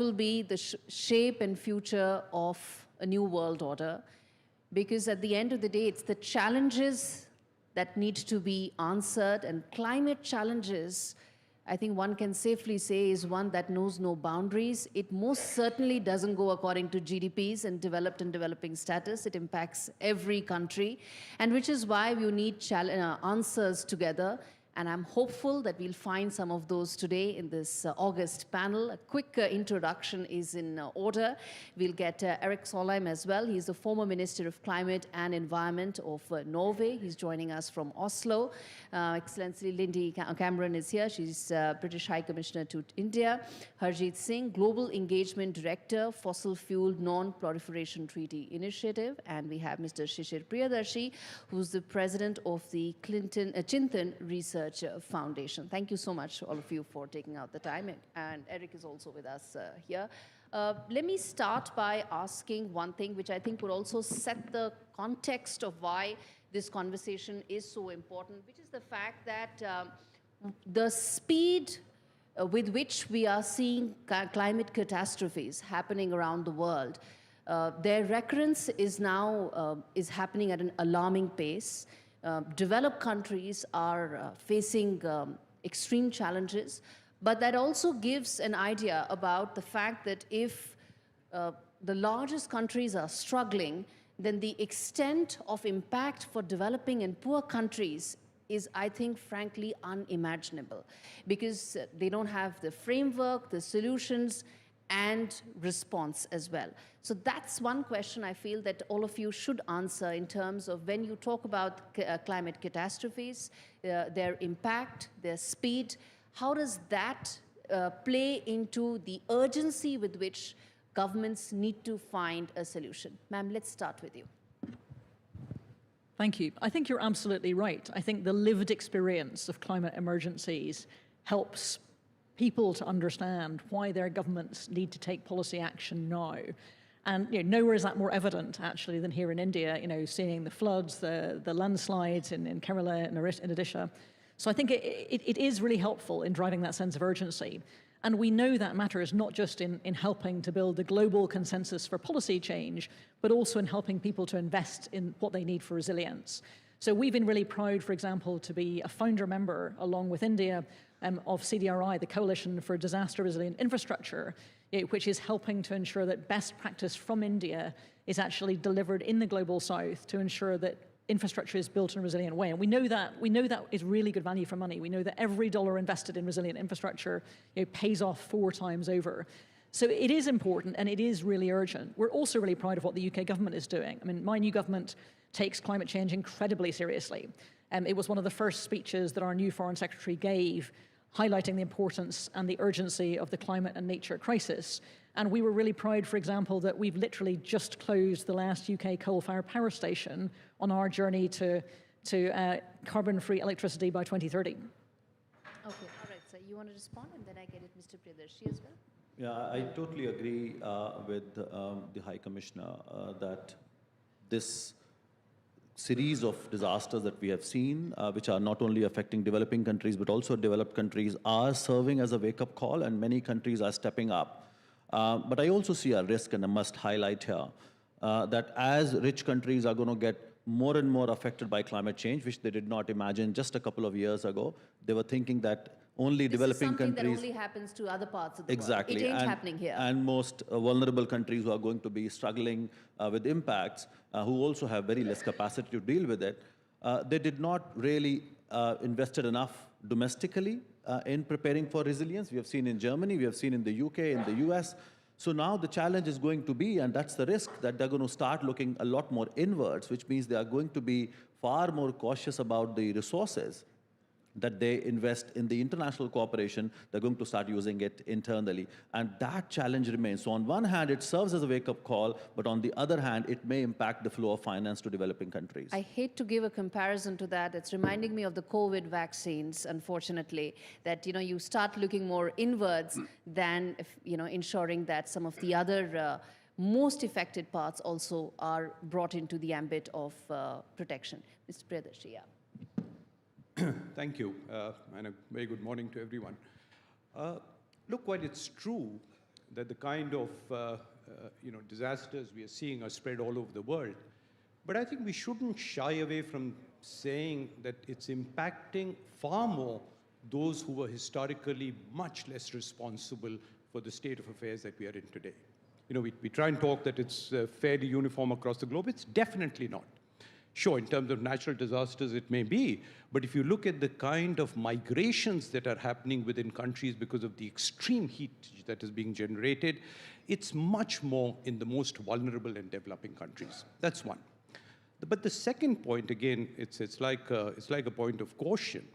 will be the shape and future of a new world order, because at the end of the day, it's the challenges that need to be answered, and climate challenges, I think one can safely say, is one that knows no boundaries. It most certainly doesn't go according to GDPs and developed and developing status. It impacts every country, and which is why we need answers together. And I'm hopeful that we'll find some of those today in this August panel. A quick introduction is in order. We'll get Eric Solheim as well. He's the former Minister of Climate and Environment of Norway. He's joining us from Oslo. Excellency Lindy Cameron is here. She's British High Commissioner to India. Harjeet Singh, Global Engagement Director, Fossil Fuel Non-Proliferation Treaty Initiative. And we have Mr. Shishir Priyadarshi, who's the President of the Chintan Research Foundation. Thank you so much, all of you, for taking out the time. And Eric is also with us here. Let me start by asking one thing, which I think would also set the context of why this conversation is so important, which is the fact that the speed with which we are seeing climate catastrophes happening around the world, their recurrence is now happening at an alarming pace. Developed countries are facing extreme challenges, but that also gives an idea about the fact that if the largest countries are struggling, then the extent of impact for developing and poor countries is, I think, frankly, unimaginable, because they don't have the framework, the solutions, and response as well. So that's one question I feel that all of you should answer in terms of when you talk about climate catastrophes, their impact, their speed, how does that play into the urgency with which governments need to find a solution? Ma'am, let's start with you. Thank you. I think you're absolutely right. I think the lived experience of climate emergencies helps people to understand why their governments need to take policy action now. And nowhere is that more evident, actually, than here in India, seeing the floods, the landslides in Kerala and in Odisha. So I think it is really helpful in driving that sense of urgency. And we know that matters not just in helping to build the global consensus for policy change, but also in helping people to invest in what they need for resilience. So we've been really proud, for example, to be a founder member, along with India, of CDRI, the Coalition for Disaster Resilient Infrastructure, which is helping to ensure that best practice from India is actually delivered in the Global South to ensure that infrastructure is built in a resilient way. And we know that is really good value for money. We know that every dollar invested in resilient infrastructure pays off 4 times over. So it is important and it is really urgent. We're also really proud of what the UK government is doing. I mean, my new government takes climate change incredibly seriously. It was one of the first speeches that our new Foreign Secretary gave, highlighting the importance and the urgency of the climate and nature crisis. And we were really proud, for example, that we've literally just closed the last UK coal-fired power station on our journey to carbon-free electricity by 2030. Okay, all right, so you want to respond, and then I get it, Mr. Priyadarshi as well? Yeah, I totally agree with the High Commissioner that this series of disasters that we have seen, which are not only affecting developing countries, but also developed countries, are serving as a wake-up call, and many countries are stepping up. But I also see a risk, and I must highlight here, that as rich countries are going to get more and more affected by climate change, which they did not imagine just a couple of years ago, they were thinking that only developing countries... This is something that only happens to other parts of the exactly. world. It ain't happening here. And most vulnerable countries who are going to be struggling with impacts, who also have very less capacity to deal with it, they did not really invested enough domestically in preparing for resilience. We have seen in Germany, we have seen in the UK, in the US. So now the challenge is going to be, and that's the risk, that they're going to start looking a lot more inwards, which means they are going to be far more cautious about the resources that they invest in the international cooperation. They're going to start using it internally. And that challenge remains. So on one hand, it serves as a wake-up call, but on the other hand, it may impact the flow of finance to developing countries. I hate to give a comparison to that. It's reminding me of the COVID vaccines, unfortunately, that you start looking more inwards than ensuring that some of the other most affected parts also are brought into the ambit of protection. Mr. Priyadarshi, yeah. Thank you, and a very good morning to everyone. Look, while it's true that the kind of disasters we are seeing are spread all over the world. But I think we shouldn't shy away from saying that it's impacting far more those who were historically much less responsible for the state of affairs that we are in today. We try and talk that it's fairly uniform across the globe. It's definitely not. Sure, in terms of natural disasters, it may be, but if you look at the kind of migrations that are happening within countries because of the extreme heat that is being generated, it's much more in the most vulnerable and developing countries. That's one. But the second point, again, it's like a point of caution,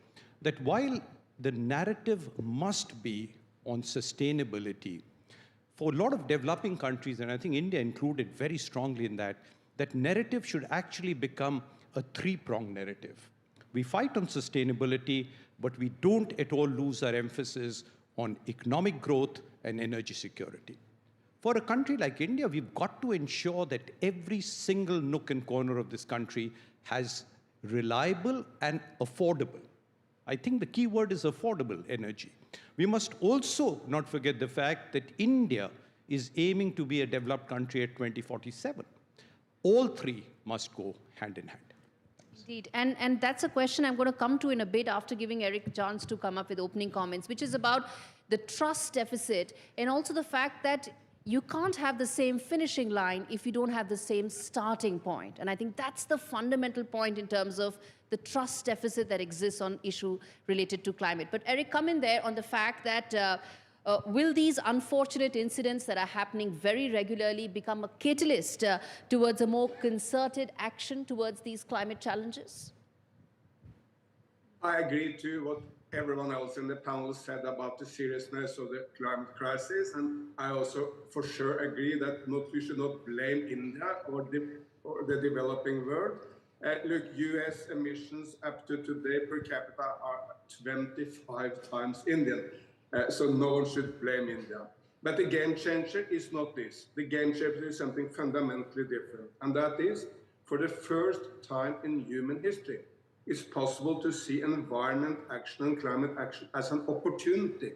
that while the narrative must be on sustainability, for a lot of developing countries, and I think India included very strongly in that, that narrative should actually become a three-pronged narrative. We fight on sustainability, but we don't at all lose our emphasis on economic growth and energy security. For a country like India, we've got to ensure that every single nook and corner of this country has reliable and affordable. I think the key word is affordable energy. We must also not forget the fact that India is aiming to be a developed country at 2047. All three must go hand in hand. Indeed. And that's a question I'm going to come to in a bit after giving Eric a chance to come up with opening comments, which is about the trust deficit and also the fact that you can't have the same finishing line if you don't have the same starting point. And I think that's the fundamental point in terms of the trust deficit that exists on issue related to climate. But Eric, come in there on the fact that will these unfortunate incidents that are happening very regularly become a catalyst towards a more concerted action towards these climate challenges? I agree to what everyone else in the panel said about the seriousness of the climate crisis, and I also for sure agree that we should not blame India or the developing world. Look, US emissions up to today per capita are 25 times Indian. So no one should blame India. But the game changer is not this. The game changer is something fundamentally different. And that is, for the first time in human history, it's possible to see environment action and climate action as an opportunity,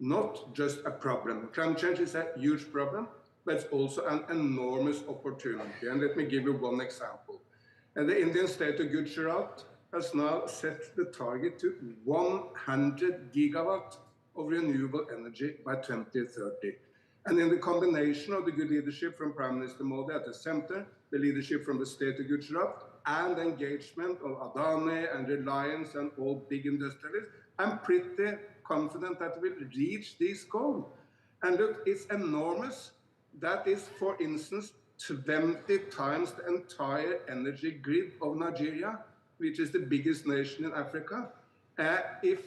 not just a problem. Climate change is a huge problem, but it's also an enormous opportunity. And let me give you one example. The Indian state of Gujarat has now set the target to 100 gigawatt of renewable energy by 2030. And in the combination of the good leadership from Prime Minister Modi at the center, the leadership from the state of Gujarat, and engagement of Adani and Reliance and all big industrialists, I'm pretty confident that we'll reach this goal. And look, it's enormous. That is, for instance, 20 times the entire energy grid of Nigeria, which is the biggest nation in Africa. If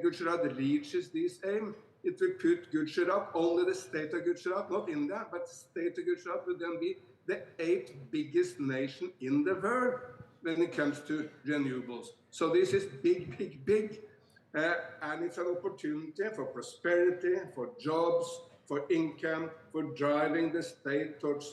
Gujarat reaches this aim, it will put Gujarat, only the state of Gujarat, not India, but the state of Gujarat will then be the 8th biggest nation in the world when it comes to renewables. So this is big, big, big. And it's an opportunity for prosperity, for jobs, for income, for driving the state towards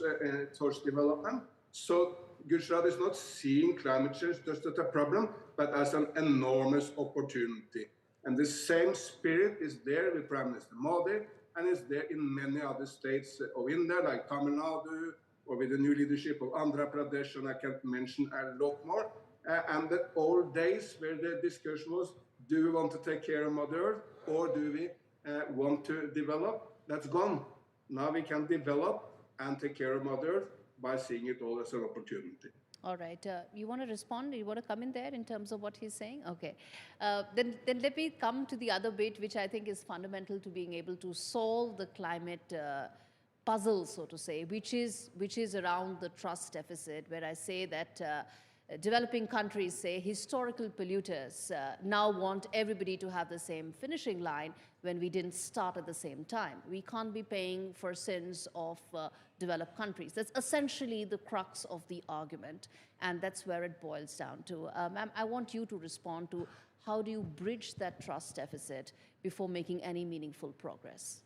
development. So Gujarat is not seeing climate change just as a problem, but as an enormous opportunity. And the same spirit is there with Prime Minister Modi, and is there in many other states of India, like Tamil Nadu, or with the new leadership of Andhra Pradesh, and I can mention a lot more. And the old days where the discussion was, do we want to take care of Mother Earth, or do we want to develop? That's gone. Now we can develop and take care of Mother Earth by seeing it all as an opportunity. All right. You want to respond? You want to come in there in terms of what he's saying? Okay. Then let me come to the other bit, which I think is fundamental to being able to solve the climate puzzle, so to say, which is around the trust deficit, where I say that developing countries, say historical polluters, now want everybody to have the same finishing line when we didn't start at the same time. We can't be paying for sins of developed countries. That's essentially the crux of the argument, and that's where it boils down to. Ma'am, I want you to respond to how do you bridge that trust deficit before making any meaningful progress?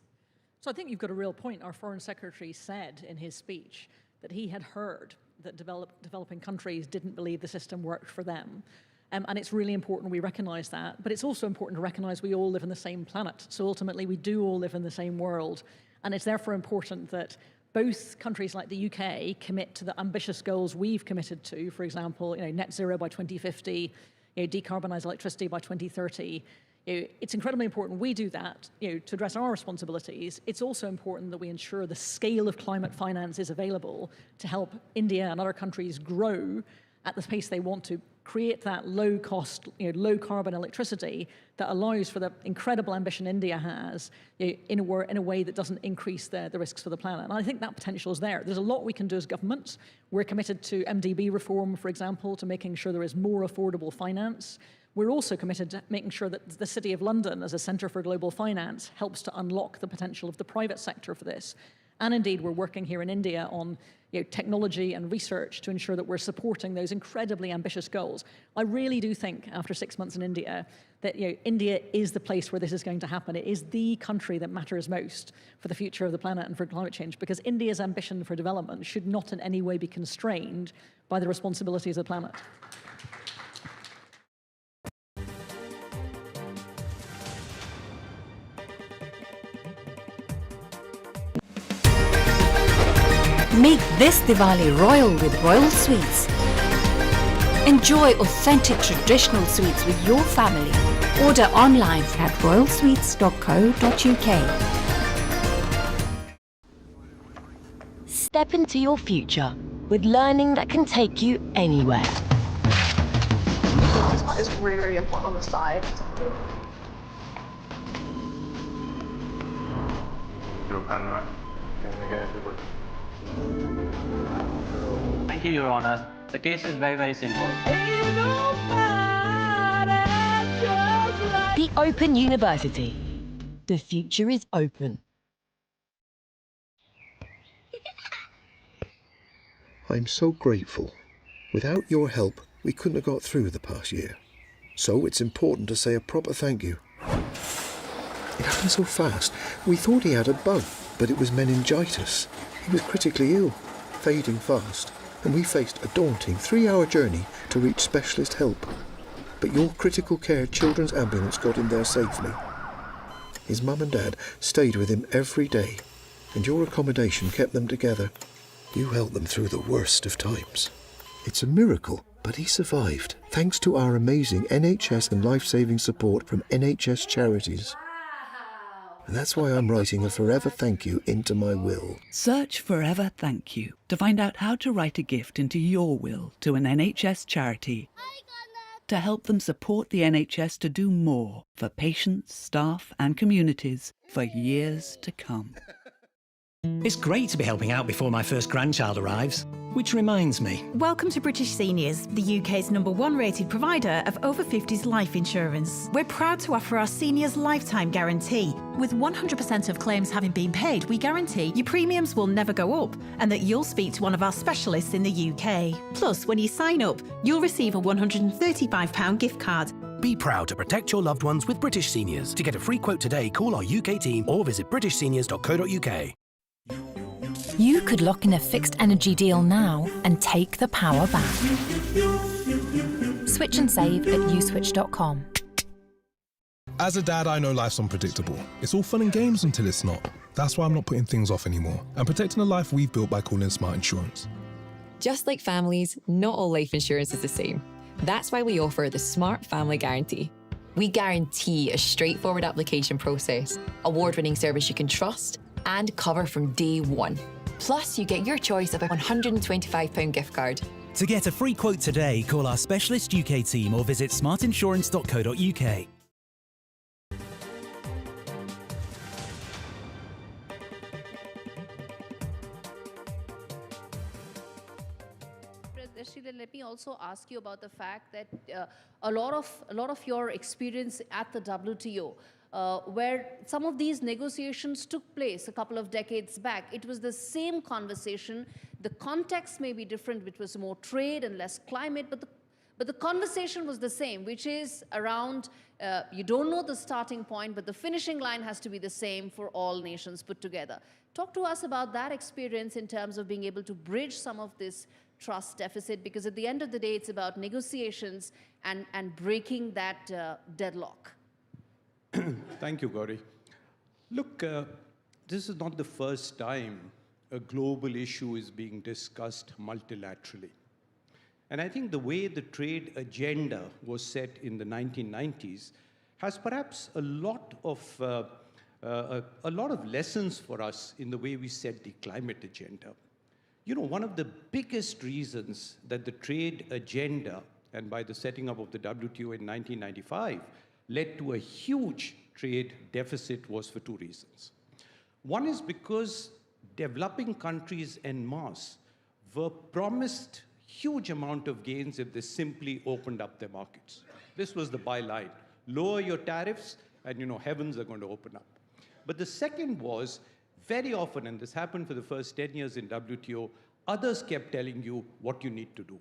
So I think you've got a real point. Our Foreign Secretary said in his speech that he had heard that developing countries didn't believe the system worked for them. And it's really important we recognize that, but it's also important to recognize we all live on the same planet. So ultimately we do all live in the same world, And it's therefore important that both countries like the UK commit to the ambitious goals we've committed to, for example, net zero by 2050, decarbonise electricity by 2030. It's incredibly important we do that to address our responsibilities. It's also important that we ensure the scale of climate finance is available to help India and other countries grow at the pace they want to, create that low-cost, low-carbon electricity that allows for the incredible ambition India has in a way that doesn't increase the risks for the planet. And I think that potential is there. There's a lot we can do as governments. We're committed to MDB reform, for example, to making sure there is more affordable finance. We're also committed to making sure that the City of London, as a centre for global finance, helps to unlock the potential of the private sector for this. And indeed, we're working here in India on technology and research to ensure that we're supporting those incredibly ambitious goals. I really do think, after 6 months in India, that India is the place where this is going to happen. It is the country that matters most for the future of the planet and for climate change, because India's ambition for development should not in any way be constrained by the responsibilities of the planet. Make this Diwali royal with Royal Sweets. Enjoy authentic traditional sweets with your family. Order online at royalsweets.co.uk. Step into your future with learning that can take you anywhere. This part is really important on the side. Your pen, right? Thank you, Your Honor. The case is very, very simple. The Open University. The future is open. I'm so grateful. Without your help, we couldn't have got through the past year. So it's important to say a proper thank you. It happened so fast. We thought he had a bug, but it was meningitis. He was critically ill, fading fast, and we faced a daunting 3-hour journey to reach specialist help. But your critical care children's ambulance got him there safely. His mum and dad stayed with him every day, and your accommodation kept them together. You helped them through the worst of times. It's a miracle, but he survived, thanks to our amazing NHS and life-saving support from NHS charities. And that's why I'm writing a forever thank you into my will. Search Forever Thank You to find out how to write a gift into your will to an NHS charity to help them support the NHS to do more for patients, staff and communities for years to come. It's great to be helping out before my first grandchild arrives. Which reminds me. Welcome to British Seniors, the UK's #1 rated provider of over 50s life insurance. We're proud to offer our seniors lifetime guarantee. With 100% of claims having been paid, we guarantee your premiums will never go up and that you'll speak to one of our specialists in the UK. Plus, when you sign up, you'll receive a £135 gift card. Be proud to protect your loved ones with British Seniors. To get a free quote today, call our UK team or visit britishseniors.co.uk. You could lock in a fixed energy deal now and take the power back. Switch and save at uswitch.com. As a dad, I know life's unpredictable. It's all fun and games until it's not. That's why I'm not putting things off anymore. I'm protecting the life we've built by calling Smart Insurance. Just like families, not all life insurance is the same. That's why we offer the Smart Family Guarantee. We guarantee a straightforward application process, award-winning service you can trust, and cover from day one. Plus, you get your choice of a £125 gift card. To get a free quote today, call our specialist UK team or visit smartinsurance.co.uk. Let me also ask you about the fact that a lot of your experience at the WTO, where some of these negotiations took place a couple of decades back, it was the same conversation. The context may be different, which was more trade and less climate, but the conversation was the same, which is around you don't know the starting point, but the finishing line has to be the same for all nations put together. Talk to us about that experience in terms of being able to bridge some of this trust deficit, because at the end of the day, it's about negotiations and breaking that deadlock. Thank you, Gauri. Look, this is not the first time a global issue is being discussed multilaterally. And I think the way the trade agenda was set in the 1990s has perhaps a lot of lessons for us in the way we set the climate agenda. You know, one of the biggest reasons that the trade agenda, and by the setting up of the WTO in 1995, led to a huge trade deficit was for two reasons. One is because developing countries en masse were promised huge amount of gains if they simply opened up their markets. This was the byline. Lower your tariffs and, you know, heavens are going to open up. But the second was, very often, and this happened for the first 10 years in WTO, others kept telling you what you need to do.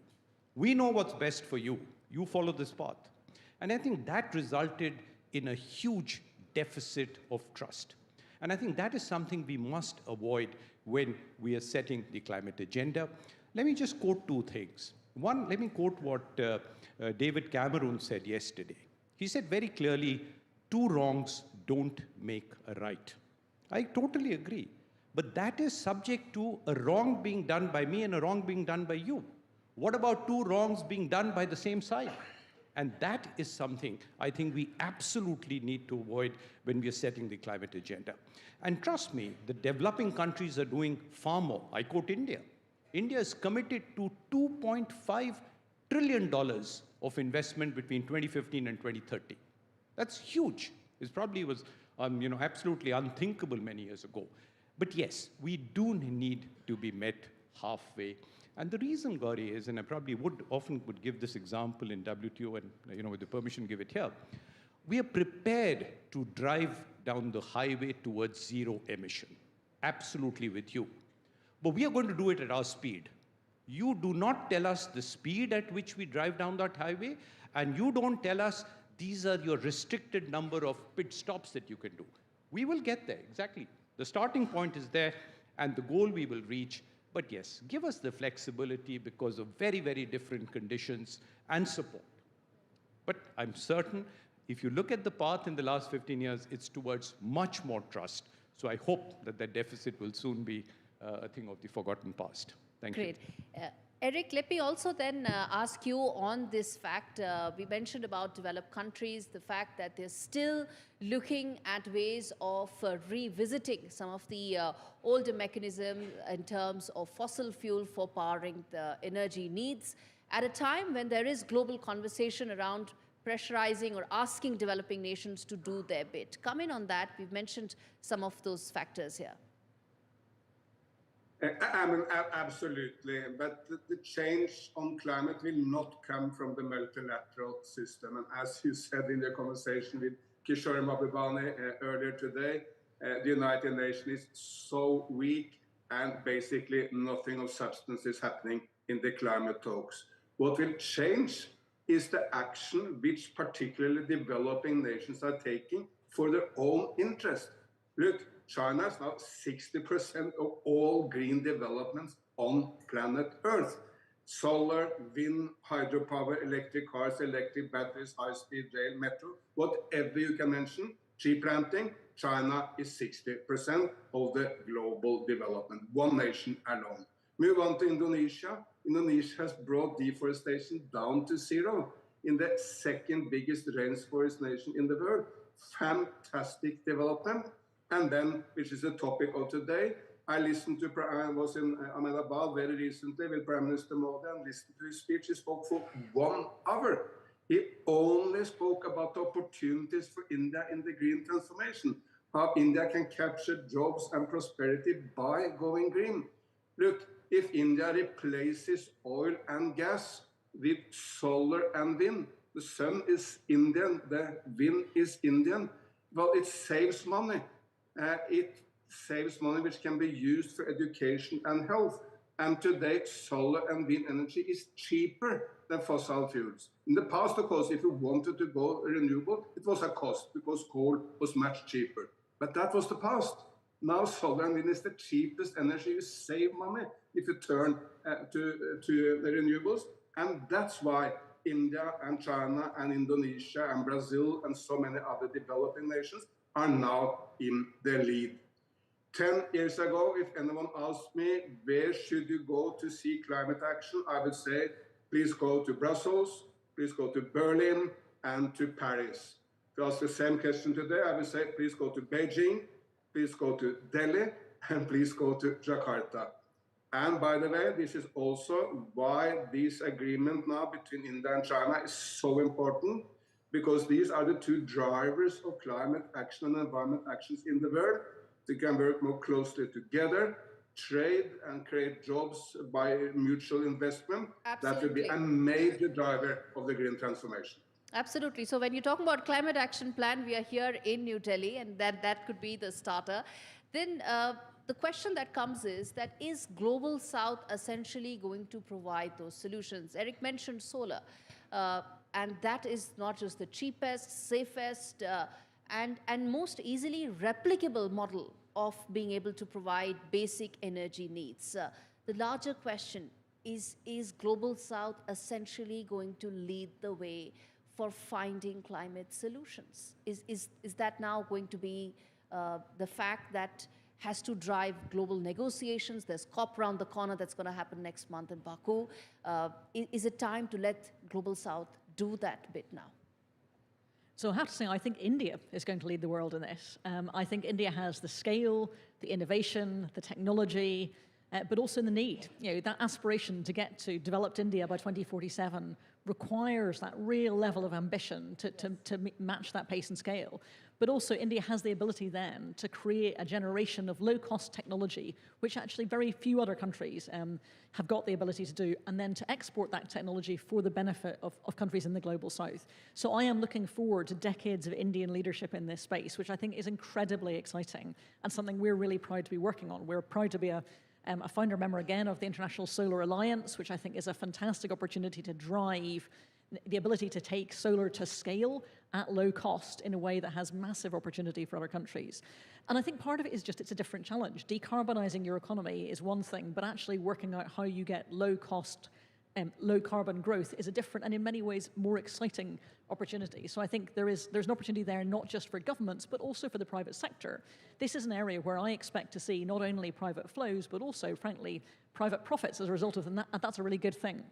We know what's best for you. You follow this path. And I think that resulted in a huge deficit of trust. And I think that is something we must avoid when we are setting the climate agenda. Let me just quote two things. One, let me quote what David Cameron said yesterday. He said very clearly, two wrongs don't make a right. I totally agree. But that is subject to a wrong being done by me and a wrong being done by you. What about two wrongs being done by the same side? And that is something I think we absolutely need to avoid when we are setting the climate agenda. And trust me, the developing countries are doing far more. I quote India. India is committed to $2.5 trillion of investment between 2015 and 2030. That's huge. It probably was absolutely unthinkable many years ago. But yes, we do need to be met halfway. And the reason, Gauri, is, and I probably often would give this example in WTO, and with the permission, give it here. We are prepared to drive down the highway towards zero emission. Absolutely with you. But we are going to do it at our speed. You do not tell us the speed at which we drive down that highway, and you don't tell us these are your restricted number of pit stops that you can do. We will get there, exactly. The starting point is there, and the goal we will reach. But yes, give us the flexibility because of very, very different conditions and support. But I'm certain if you look at the path in the last 15 years, it's towards much more trust. So I hope that that deficit will soon be a thing of the forgotten past. Thank you. Great. Eric, let me also then ask you on this fact. We mentioned about developed countries, the fact that they're still looking at ways of revisiting some of the older mechanisms in terms of fossil fuel for powering the energy needs at a time when there is global conversation around pressurizing or asking developing nations to do their bit. Come in on that. We've mentioned some of those factors here. Absolutely, but the change on climate will not come from the multilateral system. And as you said in the conversation with Kishore Mahbubani earlier today, the United Nations is so weak and basically nothing of substance is happening in the climate talks. What will change is the action which particularly developing nations are taking for their own interest. Look, China is now 60% of all green developments on planet Earth. Solar, wind, hydropower, electric cars, electric batteries, high-speed rail, metro, whatever you can mention, tree planting, China is 60% of the global development, one nation alone. Move on to Indonesia. Indonesia has brought deforestation down to zero in the second biggest rainforest nation in the world. Fantastic development. And then, which is the topic of today, I was in Ahmedabad very recently with Prime Minister Modi and listened to his speech. He spoke for 1 hour. He only spoke about the opportunities for India in the green transformation, how India can capture jobs and prosperity by going green. Look, if India replaces oil and gas with solar and wind, the sun is Indian, the wind is Indian, well, it saves money. It saves money which can be used for education and health. And today, solar and wind energy is cheaper than fossil fuels. In the past, of course, if you wanted to go renewable, it was a cost because coal was much cheaper. But that was the past. Now, solar and wind is the cheapest energy. You save money if you turn to the renewables. And that's why India and China and Indonesia and Brazil and so many other developing nations are now in the lead. 10 years ago, if anyone asked me, where should you go to see climate action, I would say, please go to Brussels, please go to Berlin, and to Paris. If you ask the same question today, I would say, please go to Beijing, please go to Delhi, and please go to Jakarta. And by the way, this is also why this agreement now between India and China is so important, because these are the two drivers of climate action and environment actions in the world. They can work more closely together, trade and create jobs by mutual investment. Absolutely. That will be a major driver of the green transformation. Absolutely. So when you talk about climate action plan, we are here in New Delhi, and that could be the starter. Then the question that comes is Global South essentially going to provide those solutions? Eric mentioned solar, and that is not just the cheapest, safest, and most easily replicable model of being able to provide basic energy needs. The larger question is Global South essentially going to lead the way for finding climate solutions? Is that now going to be the fact that has to drive global negotiations? There's COP around the corner that's going to happen next month in Baku. Is it time to let Global South do that bit now? So I have to say, I think India is going to lead the world in this. I think India has the scale, the innovation, the technology, but also the need. You know, that aspiration to get to developed India by 2047 requires that real level of ambition to match that pace and scale. But also India has the ability then to create a generation of low-cost technology, which actually very few other countries have got the ability to do, and then to export that technology for the benefit of countries in the global south. So I am looking forward to decades of Indian leadership in this space, which I think is incredibly exciting and something we're really proud to be working on. We're proud to be a founder member again of the International Solar Alliance, which I think is a fantastic opportunity to drive the ability to take solar to scale at low cost in a way that has massive opportunity for other countries. And I think part of it is just it's a different challenge. Decarbonizing your economy is one thing, but actually working out how you get low cost, low carbon growth is a different and in many ways more exciting opportunity. So I think there's an opportunity there not just for governments, but also for the private sector. This is an area where I expect to see not only private flows, but also, frankly, private profits as a result of them, and that's a really good thing.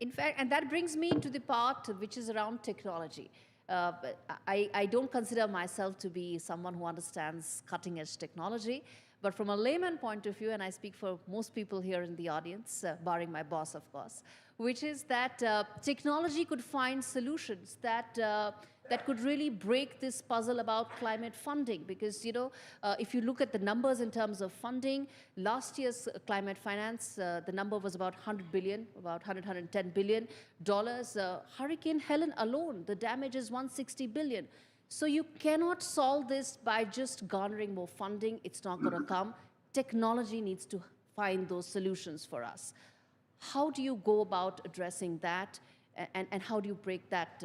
In fact, and that brings me to the part which is around technology. I don't consider myself to be someone who understands cutting-edge technology, but from a layman point of view, and I speak for most people here in the audience, barring my boss, of course, which is that technology could find solutions that could really break this puzzle about climate funding. Because, you know, if you look at the numbers in terms of funding, last year's climate finance, the number was about 100 billion, about 110 billion dollars. Hurricane Helen alone, the damage is 160 billion. So you cannot solve this by just garnering more funding. It's not going to come. Technology needs to find those solutions for us. How do you go about addressing that, and how do you break that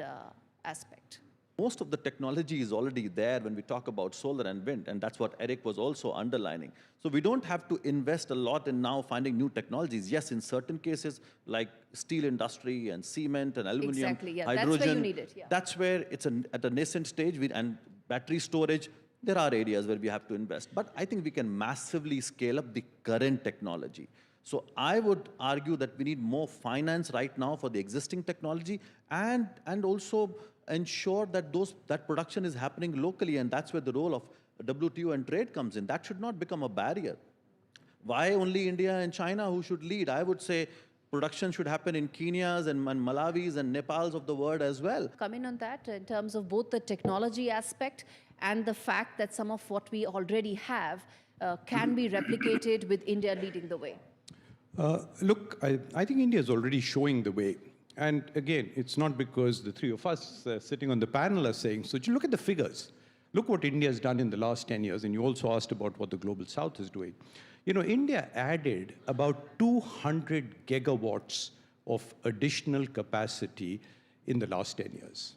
aspect? Most of the technology is already there when we talk about solar and wind, and that's what Eric was also underlining. So we don't have to invest a lot in now finding new technologies. Yes, in certain cases, like steel industry and cement and aluminum, exactly, yeah. hydrogen, that's where you need it. Yeah. That's where it's at a nascent stage, and battery storage, there are areas where we have to invest. But I think we can massively scale up the current technology. So I would argue that we need more finance right now for the existing technology, and also ensure that that production is happening locally, and that's where the role of WTO and trade comes in. That should not become a barrier. Why only India and China who should lead? I would say production should happen in Kenya's and Malawis and Nepal's of the world as well. Come in on that in terms of both the technology aspect and the fact that some of what we already have can be replicated with India leading the way. Look, I think India is already showing the way. And again, it's not because the three of us sitting on the panel are saying, so you look at the figures. Look what India has done in the last 10 years, and you also asked about what the Global South is doing. You know, India added about 200 gigawatts of additional capacity in the last 10 years,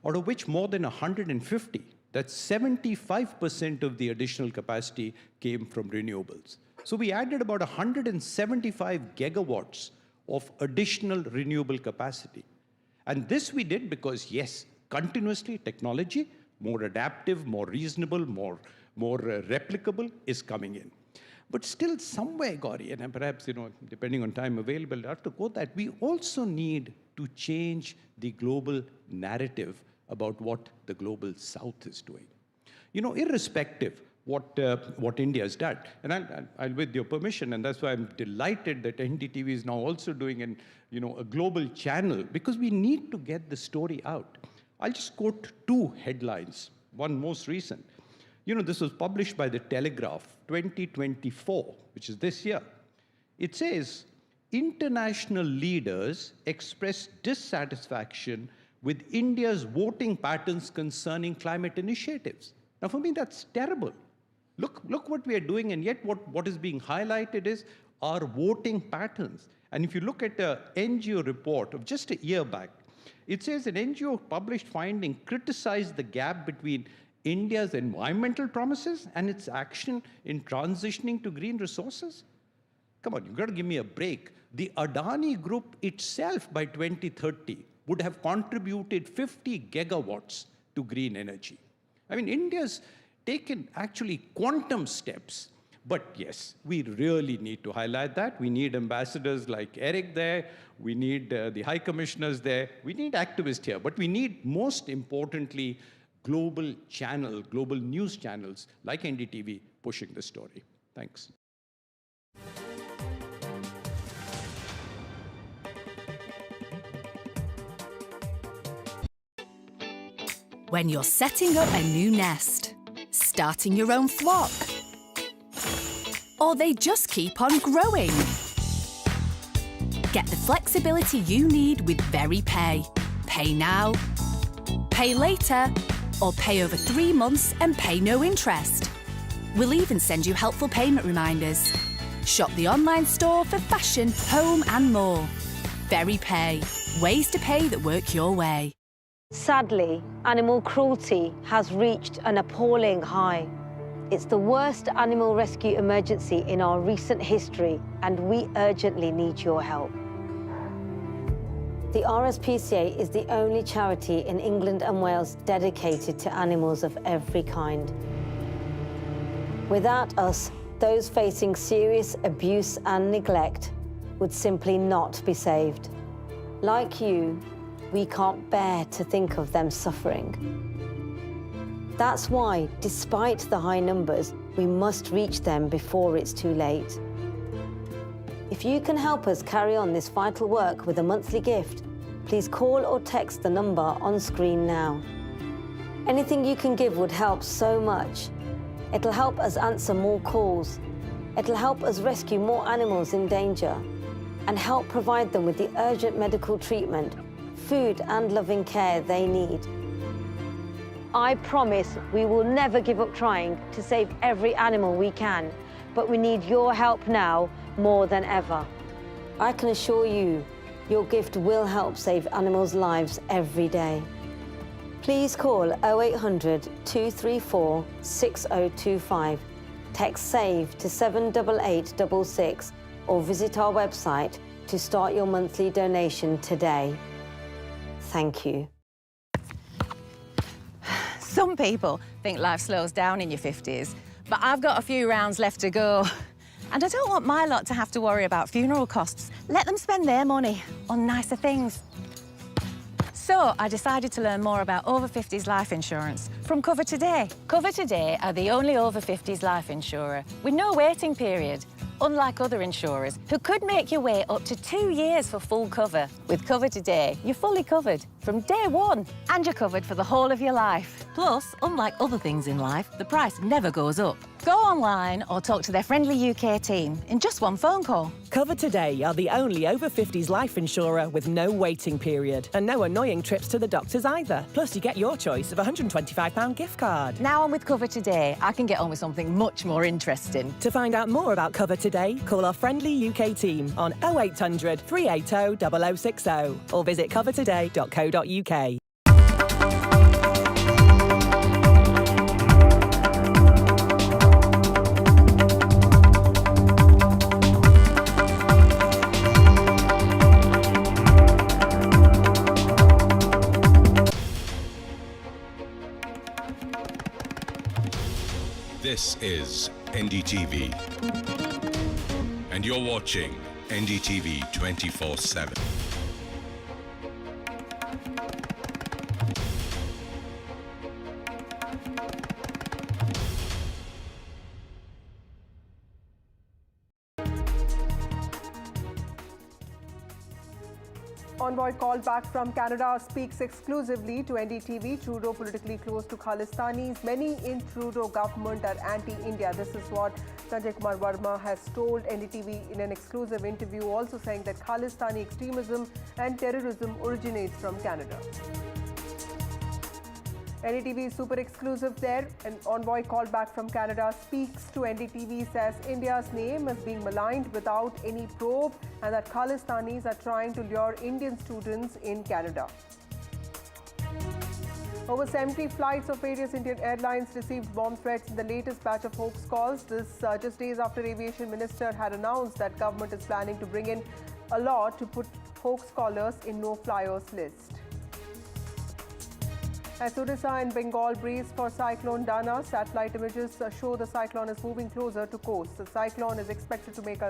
out of which more than 150, that's 75% of the additional capacity came from renewables. So we added about 175 gigawatts of additional renewable capacity. And this we did because, yes, continuously technology, more adaptive, more reasonable, more more replicable is coming in. But still somewhere, Gauri, and perhaps, depending on time available, I have to quote that, we also need to change the global narrative about what the global South is doing. Irrespective what India has done. And I'll with your permission, and that's why I'm delighted that NDTV is now also doing a global channel, because we need to get the story out. I'll just quote two headlines, one most recent. This was published by the Telegraph, 2024, which is this year. It says, international leaders express dissatisfaction with India's voting patterns concerning climate initiatives. Now, for me, that's terrible. Look what we are doing, and yet what is being highlighted is our voting patterns. And if you look at the NGO report of just a year back, it says an NGO published finding criticized the gap between India's environmental promises and its action in transitioning to green resources. Come on, you've got to give me a break. The Adani Group itself by 2030 would have contributed 50 gigawatts to green energy. I mean, India's taken actually quantum steps. But yes, we really need to highlight that. We need ambassadors like Eric there. We need the high commissioners there. We need activists here. But we need, most importantly, global news channels like NDTV pushing the story. Thanks. When you're setting up a new nest, starting your own flock, or they just keep on growing. Get the flexibility you need with VeryPay. Pay now, pay later, or pay over 3 months and pay no interest. We'll even send you helpful payment reminders. Shop the online store for fashion, home and more. VeryPay. Ways to pay that work your way. Sadly, animal cruelty has reached an appalling high. It's the worst animal rescue emergency in our recent history, and we urgently need your help. The RSPCA is the only charity in England and Wales dedicated to animals of every kind. Without us, those facing serious abuse and neglect would simply not be saved. Like you, we can't bear to think of them suffering. That's why, despite the high numbers, we must reach them before it's too late. If you can help us carry on this vital work with a monthly gift, please call or text the number on screen now. Anything you can give would help so much. It'll help us answer more calls. It'll help us rescue more animals in danger and help provide them with the urgent medical treatment, food and loving care they need. I promise we will never give up trying to save every animal we can, but we need your help now more than ever. I can assure you, your gift will help save animals' lives every day. Please call 0800 234 6025, text SAVE to 78866, or visit our website to start your monthly donation today. Thank you. Some people think life slows down in your 50s, but I've got a few rounds left to go. And I don't want my lot to have to worry about funeral costs. Let them spend their money on nicer things. So I decided to learn more about over 50s life insurance from Cover Today. Cover Today are the only over 50s life insurer with no waiting period, unlike other insurers who could make you wait up to 2 years for full cover. With Cover Today, you're fully covered from day one, and you're covered for the whole of your life. Plus, unlike other things in life, the price never goes up. Go online or talk to their friendly UK team in just one phone call. Cover Today are the only over 50s life insurer with no waiting period and no annoying trips to the doctors either. Plus, you get your choice of a £125 gift card. Now I'm with Cover Today, I can get on with something much more interesting. To find out more about Cover Today, call our friendly UK team on 0800 380 0060 or visit covertoday.co.uk. is NDTV. And you're watching NDTV 24/7. Envoy called back from Canada speaks exclusively to NDTV. Trudeau politically close to Khalistanis. Many in Trudeau government are anti-India. This is what Sanjay Kumar Verma has told NDTV in an exclusive interview, also saying that Khalistani extremism and terrorism originates from Canada. NDTV is super exclusive there. An envoy called back from Canada speaks to NDTV, says India's name is being maligned without any probe and that Khalistanis are trying to lure Indian students in Canada. Over 70 flights of various Indian airlines received bomb threats in the latest batch of hoax calls. This just days after Aviation Minister had announced that government is planning to bring in a law to put hoax callers in no-flyers list. As Odisha and Bengal brace for cyclone Dana, satellite images show the cyclone is moving closer to coast. The cyclone is expected to make a